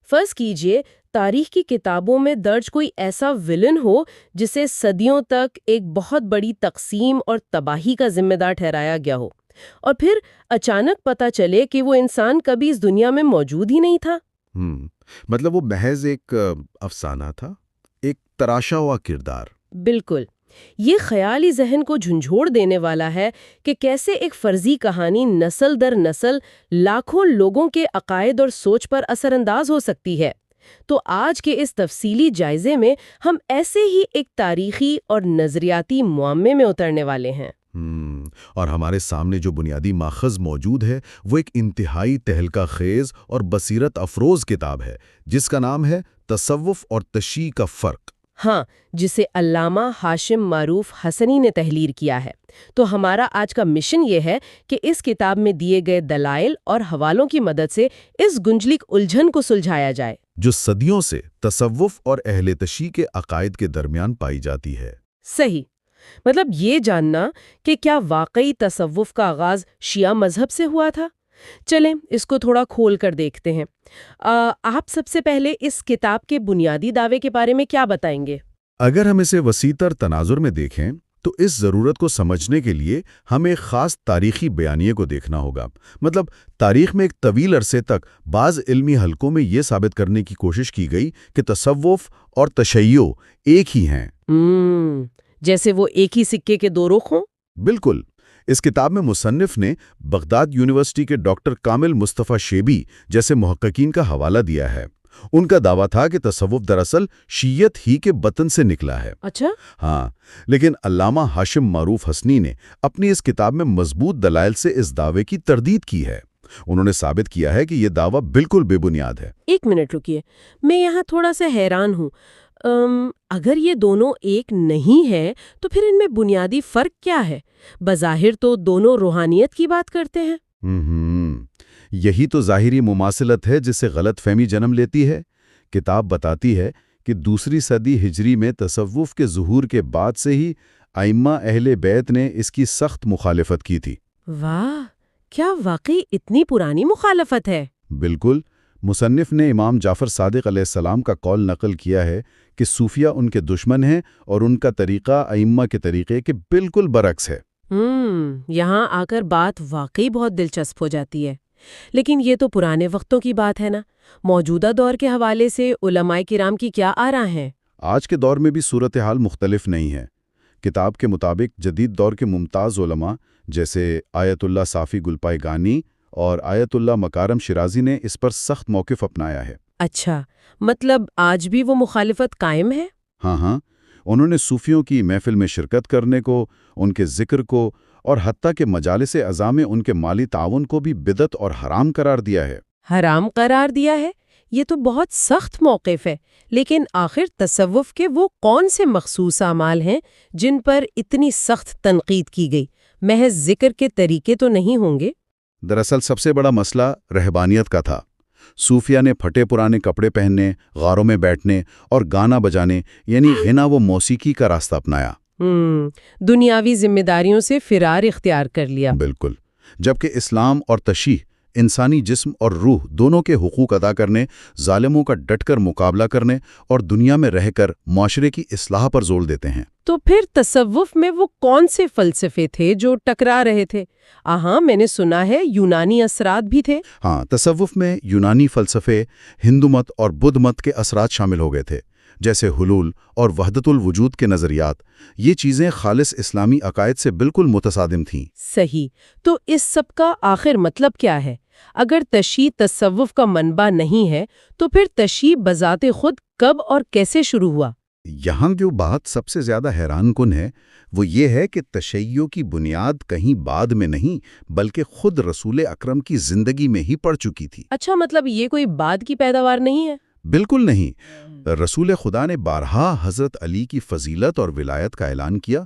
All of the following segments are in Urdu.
فرض کیجئے تاریخ کی کتابوں میں درج کوئی ایسا ولن ہو جسے صدیوں تک ایک بہت بڑی تقسیم اور تباہی کا ذمہ دار ٹھہرایا گیا ہو، اور پھر اچانک پتہ چلے کہ وہ انسان کبھی اس دنیا میں موجود ہی نہیں تھا۔ ہم مطلب وہ محض ایک افسانہ تھا، ایک تراشا ہوا کردار۔ بالکل، یہ خیالی ذہن کو جھنجھوڑ دینے والا ہے کہ کیسے ایک فرضی کہانی نسل در نسل لاکھوں لوگوں کے عقائد اور سوچ پر اثر انداز ہو سکتی ہے۔ تو آج کے اس تفصیلی جائزے میں ہم ایسے ہی ایک تاریخی اور نظریاتی معمے میں اترنے والے ہیں۔ اور ہمارے سامنے جو بنیادی ماخذ موجود ہے وہ ایک انتہائی تہلکہ خیز اور بصیرت افروز کتاب ہے جس کا نام ہے تصوف اور تشیع کا فرق۔ ہاں، جسے علامہ ہاشم معروف حسنی نے تحریر کیا ہے۔ تو ہمارا آج کا مشن یہ ہے کہ اس کتاب میں دیے گئے دلائل اور حوالوں کی مدد سے اس گنجلک الجھن کو سلجھایا جائے جو صدیوں سے تصوف اور اہل تشیع کے عقائد کے درمیان پائی جاتی ہے۔ صحیح، مطلب یہ جاننا کہ کیا واقعی تصوف کا آغاز شیعہ مذہب سے ہوا تھا۔ چلیں اس کو تھوڑا کھول کر دیکھتے ہیں۔ آپ سب سے پہلے اس کتاب کے بنیادی دعوے کے بارے میں کیا بتائیں گے؟ اگر ہم اسے وسیع تر تناظر میں دیکھیں تو اس ضرورت کو سمجھنے کے لیے ہمیں ایک خاص تاریخی بیانیے کو دیکھنا ہوگا۔ مطلب تاریخ میں ایک طویل عرصے تک بعض علمی حلقوں میں یہ ثابت کرنے کی کوشش کی گئی کہ تصوف اور تشیع ایک ہی ہیں۔ جیسے وہ ایک ہی سکے کے دو رخ ہوں؟ بالکل۔ اس کتاب میں مصنف نے بغداد یونیورسٹی کے ڈاکٹر کامل مصطفیٰ شیبی جیسے محققین کا حوالہ دیا ہے۔ ان کا دعویٰ تھا کہ تصوف دراصل شیعت ہی کے بطن سے نکلا ہے۔ اچھا؟ ہاں، لیکن علامہ ہاشم معروف حسنی نے اپنی اس کتاب میں مضبوط دلائل سے اس دعوے کی تردید کی ہے۔ انہوں نے ثابت کیا ہے کہ یہ دعویٰ بالکل بے بنیاد ہے۔ ایک منٹ رکیے، میں یہاں تھوڑا سا حیران ہوں۔ اگر یہ دونوں ایک نہیں ہے تو پھر ان میں بنیادی فرق کیا ہے؟ بظاہر تو دونوں روحانیت کی بات کرتے ہیں۔ یہی تو ظاہری مماثلت ہے جس سے غلط فہمی جنم لیتی ہے۔ کتاب بتاتی ہے کہ دوسری صدی ہجری میں تصوف کے ظہور کے بعد سے ہی ائمہ اہل بیت نے اس کی سخت مخالفت کی تھی۔ واہ، کیا واقعی اتنی پرانی مخالفت ہے؟ بالکل۔ مصنف نے امام جعفر صادق علیہ السلام کا قول نقل کیا ہے کہ صوفیہ ان کے دشمن ہیں اور ان کا طریقہ ائمہ کے طریقے کے بالکل برعکس ہے۔ یہاں آ کر بات واقعی بہت دلچسپ ہو جاتی ہے۔ لیکن یہ تو پرانے وقتوں کی بات ہے نا، موجودہ دور کے حوالے سے علماء کرام کی کیا آراء ہیں؟ آج کے دور میں بھی صورتحال مختلف نہیں ہے۔ کتاب کے مطابق جدید دور کے ممتاز علماء جیسے آیت اللہ صافی گلپائے گانی اور آیت اللہ مکارم شیرازی نے اس پر سخت موقف اپنایا ہے۔ اچھا، مطلب آج بھی وہ مخالفت قائم ہے؟ ہاں، انہوں نے صوفیوں کی محفل میں شرکت کرنے کو، ان کے ذکر کو اور حتیٰ کہ مجالس اعضاء میں ان کے مالی تعاون کو بھی بدعت اور حرام قرار دیا ہے۔ حرام قرار دیا ہے؟ یہ تو بہت سخت موقف ہے۔ لیکن آخر تصوف کے وہ کون سے مخصوص اعمال ہیں جن پر اتنی سخت تنقید کی گئی؟ محض ذکر کے طریقے تو نہیں ہوں گے؟ دراصل سب سے بڑا مسئلہ رہبانیت کا تھا۔ صوفیہ نے پھٹے پرانے کپڑے پہننے، غاروں میں بیٹھنے اور گانا بجانے یعنی غنا و موسیقی کا راستہ اپنایا۔ دنیاوی ذمہ داریوں سے فرار اختیار کر لیا۔ بالکل۔ جبکہ اسلام اور تشیع انسانی جسم اور روح دونوں کے حقوق ادا کرنے، ظالموں کا ڈٹ کر مقابلہ کرنے اور دنیا میں رہ کر معاشرے کی اصلاح پر زور دیتے ہیں۔ تو پھر تصوف میں وہ کون سے فلسفے تھے جو ٹکرا رہے تھے؟ میں نے سنا ہے یونانی اثرات بھی تھے۔ ہاں، تصوف میں یونانی فلسفے، ہندو مت اور بدھ مت کے اثرات شامل ہو گئے تھے، جیسے حلول اور وحدت الوجود کے نظریات۔ یہ چیزیں خالص اسلامی عقائد سے بالکل متصادم تھیں۔ صحیح۔ تو اس سب کا آخر مطلب کیا ہے؟ اگر تشیع تصوف کا منبع نہیں ہے تو پھر تشیع بذات خود کب اور کیسے شروع ہوا؟ یہاں جو بات سب سے زیادہ حیران کن ہے وہ یہ ہے کہ تشیع کی بنیاد کہیں بعد میں نہیں بلکہ خود رسول اکرم کی زندگی میں ہی پڑ چکی تھی۔ اچھا، مطلب یہ کوئی بعد کی پیداوار نہیں ہے؟ بالکل نہیں۔ رسول خدا نے بارہا حضرت علی کی فضیلت اور ولایت کا اعلان کیا۔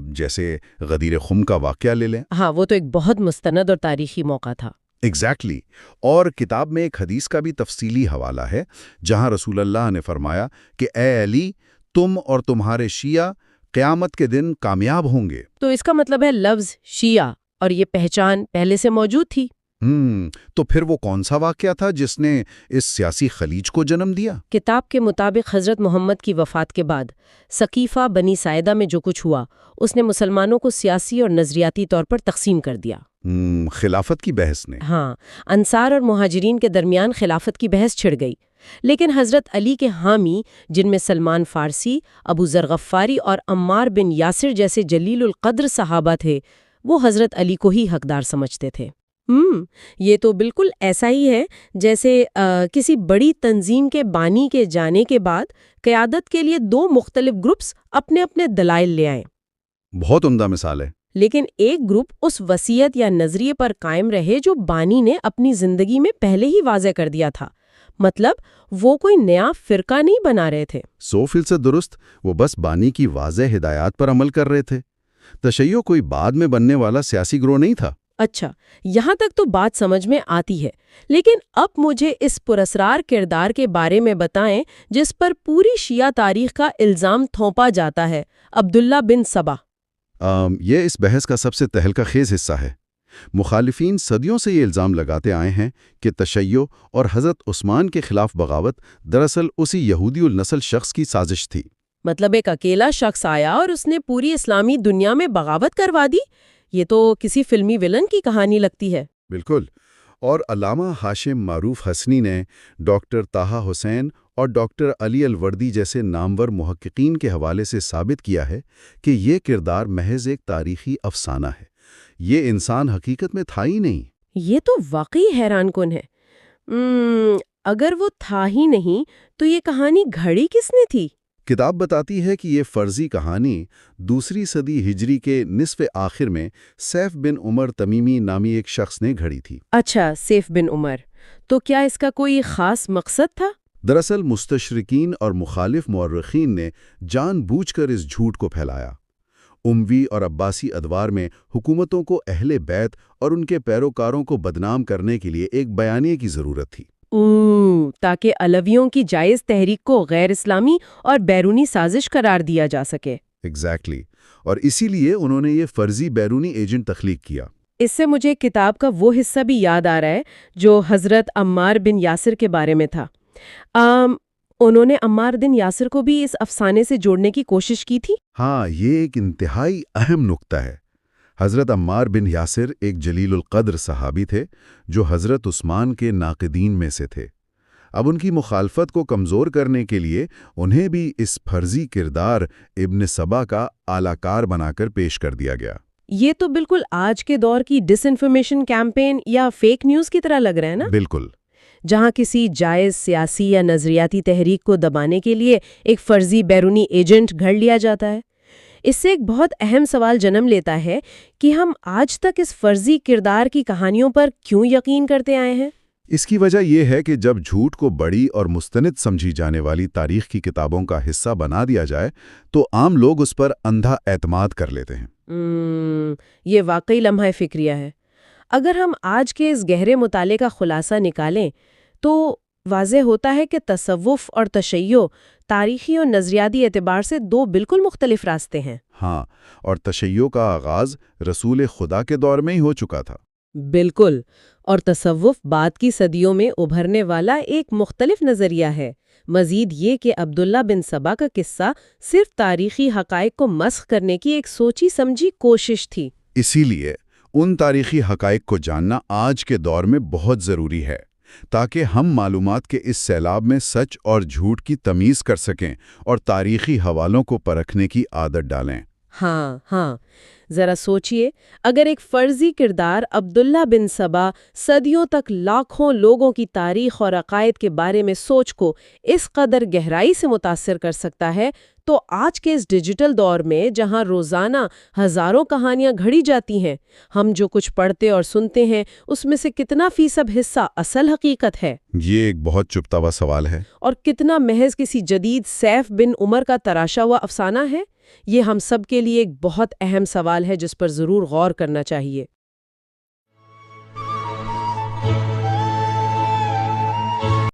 جیسے غدیر خم کا واقعہ لے لیں۔ ہاں، وہ تو ایک بہت مستند اور تاریخی موقع تھا۔ ایگزیکٹلی۔ اور کتاب میں ایک حدیث کا بھی تفصیلی حوالہ ہے جہاں رسول اللہ نے فرمایا کہ اے علی، تم اور تمہارے شیعہ قیامت کے دن کامیاب ہوں گے۔ تو اس کا مطلب ہے لفظ شیعہ اور یہ پہچان پہلے سے موجود تھی۔ تو پھر وہ کون سا واقعہ تھا جس نے اس سیاسی خلیج کو جنم دیا؟ کتاب کے مطابق حضرت محمد کی وفات کے بعد ثقیفہ بنی ساعدہ میں جو کچھ ہوا اس نے مسلمانوں کو سیاسی اور نظریاتی طور پر تقسیم کر دیا۔ خلافت کی بحث نے؟ ہاں، انصار اور مہاجرین کے درمیان خلافت کی بحث چھڑ گئی، لیکن حضرت علی کے حامی جن میں سلمان فارسی، ابو ذر غفاری اور عمار بن یاسر جیسے جلیل القدر صحابہ تھے، وہ حضرت علی کو ہی حقدار سمجھتے تھے۔ یہ تو بالکل ایسا ہی ہے جیسے کسی بڑی تنظیم کے بانی کے جانے کے بعد قیادت کے لیے دو مختلف گروپس اپنے اپنے دلائل لے آئیں۔ بہت عمدہ مثال ہے۔ لیکن ایک گروپ اس وصیت یا نظریے پر قائم رہے جو بانی نے اپنی زندگی میں پہلے ہی واضح کر دیا تھا، مطلب وہ کوئی نیا فرقہ نہیں بنا رہے تھے۔ 100% درست، وہ بس بانی کی واضح ہدایات پر عمل کر رہے تھے۔ تشیع کوئی بعد میں بننے والا سیاسی گروہ نہیں تھا۔ اچھا، یہاں تک تو بات سمجھ میں آتی ہے، لیکن اب مجھے اس پراسرار کردار کے بارے میں بتائیں جس پر پوری شیعہ تاریخ کا الزام تھوپا جاتا ہے، عبداللہ بن سبا۔ یہ اس بحث کا سب سے تہلکہ خیز حصہ ہے۔ مخالفین صدیوں سے یہ الزام لگاتے آئے ہیں کہ تشیع اور حضرت عثمان کے خلاف بغاوت دراصل اسی یہودی النسل شخص کی سازش تھی۔ مطلب ایک اکیلا شخص آیا اور اس نے پوری اسلامی دنیا میں بغاوت کروا دی؟ یہ تو کسی فلمی ویلن کی کہانی لگتی ہے۔ بالکل، اور علامہ ہاشم معروف حسنی نے ڈاکٹر طٰہٰ حسین اور ڈاکٹر علی الوردی جیسے نامور محققین کے حوالے سے ثابت کیا ہے کہ یہ کردار محض ایک تاریخی افسانہ ہے، یہ انسان حقیقت میں تھا ہی نہیں۔ یہ تو واقعی حیران کن ہے۔ اگر وہ تھا ہی نہیں تو یہ کہانی گھڑی کس نے تھی؟ کتاب بتاتی ہے کہ یہ فرضی کہانی دوسری صدی ہجری کے نصف آخر میں سیف بن عمر تمیمی نامی ایک شخص نے گھڑی تھی۔ اچھا، سیف بن عمر، تو کیا اس کا کوئی خاص مقصد تھا؟ دراصل مستشرقین اور مخالف مورخین نے جان بوجھ کر اس جھوٹ کو پھیلایا۔ اموی اور عباسی ادوار میں حکومتوں کو اہل بیت اور ان کے پیروکاروں کو بدنام کرنے کے لیے ایک بیانیے کی ضرورت تھی، تاکہ علویوں کی جائز تحریک کو غیر اسلامی اور بیرونی سازش قرار دیا جا سکے۔ ایگزیکٹلی، اور اسی لیے انہوں نے یہ فرضی بیرونی ایجنٹ تخلیق کیا۔ اس سے مجھے کتاب کا وہ حصہ بھی یاد آ رہا ہے جو حضرت عمار بن یاسر کے بارے میں تھا۔ انہوں نے عمار بن یاسر کو بھی اس افسانے سے جوڑنے کی کوشش کی تھی۔ ہاں، یہ ایک انتہائی اہم نکتہ ہے۔ حضرت عمار بن یاسر ایک جلیل القدر صحابی تھے جو حضرت عثمان کے ناقدین میں سے تھے۔ اب ان کی مخالفت کو کمزور کرنے کے لیے انہیں بھی اس فرضی کردار ابن سبا کا اعلی کار بنا کر پیش کر دیا گیا۔ یہ تو بالکل آج کے دور کی ڈس انفارمیشن کیمپین یا فیک نیوز کی طرح لگ رہا ہے نا؟ بالکل، جہاں کسی جائز سیاسی یا نظریاتی تحریک کو دبانے کے لیے ایک فرضی بیرونی ایجنٹ گھڑ لیا جاتا ہے۔ اس سے ایک بہت اہم سوال جنم لیتا ہے کہ ہم آج تک اس فرضی کردار کی کہانیوں پر کیوں یقین کرتے آئے ہیں؟ اس کی وجہ یہ ہے کہ جب جھوٹ کو بڑی اور مستند سمجھی جانے والی تاریخ کی کتابوں کا حصہ بنا دیا جائے تو عام لوگ اس پر اندھا اعتماد کر لیتے ہیں۔ یہ واقعی لمحہ فکریہ ہے۔ اگر ہم آج کے اس گہرے مطالعے کا خلاصہ نکالیں تو واضح ہوتا ہے کہ تصوف اور تشیع تاریخی اور نظریاتی اعتبار سے دو بالکل مختلف راستے ہیں۔ ہاں، اور تشیع کا آغاز رسول خدا کے دور میں ہی ہو چکا تھا۔ بالکل، اور تصوف بعد کی صدیوں میں ابھرنے والا ایک مختلف نظریہ ہے۔ مزید یہ کہ عبداللہ بن سبا کا قصہ صرف تاریخی حقائق کو مسخ کرنے کی ایک سوچی سمجھی کوشش تھی۔ اسی لیے ان تاریخی حقائق کو جاننا آج کے دور میں بہت ضروری ہے تاکہ ہم معلومات کے اس سیلاب میں سچ اور جھوٹ کی تمیز کر سکیں اور تاریخی حوالوں کو پرکھنے کی عادت ڈالیں۔ ہاں، ذرا سوچئے، اگر ایک فرضی کردار عبداللہ بن سبا صدیوں تک لاکھوں لوگوں کی تاریخ اور عقائد کے بارے میں سوچ کو اس قدر گہرائی سے متاثر کر سکتا ہے تو آج کے اس ڈیجیٹل دور میں جہاں روزانہ ہزاروں کہانیاں گھڑی جاتی ہیں، ہم جو کچھ پڑھتے اور سنتے ہیں اس میں سے کتنا فیصد حصہ اصل حقیقت ہے؟ یہ ایک بہت چپتا ہوا سوال ہے۔ اور کتنا محض کسی جدید سیف بن عمر کا تراشا ہوا افسانہ ہے؟ یہ ہم سب کے لیے ایک بہت اہم سوال ہے جس پر ضرور غور کرنا چاہیے۔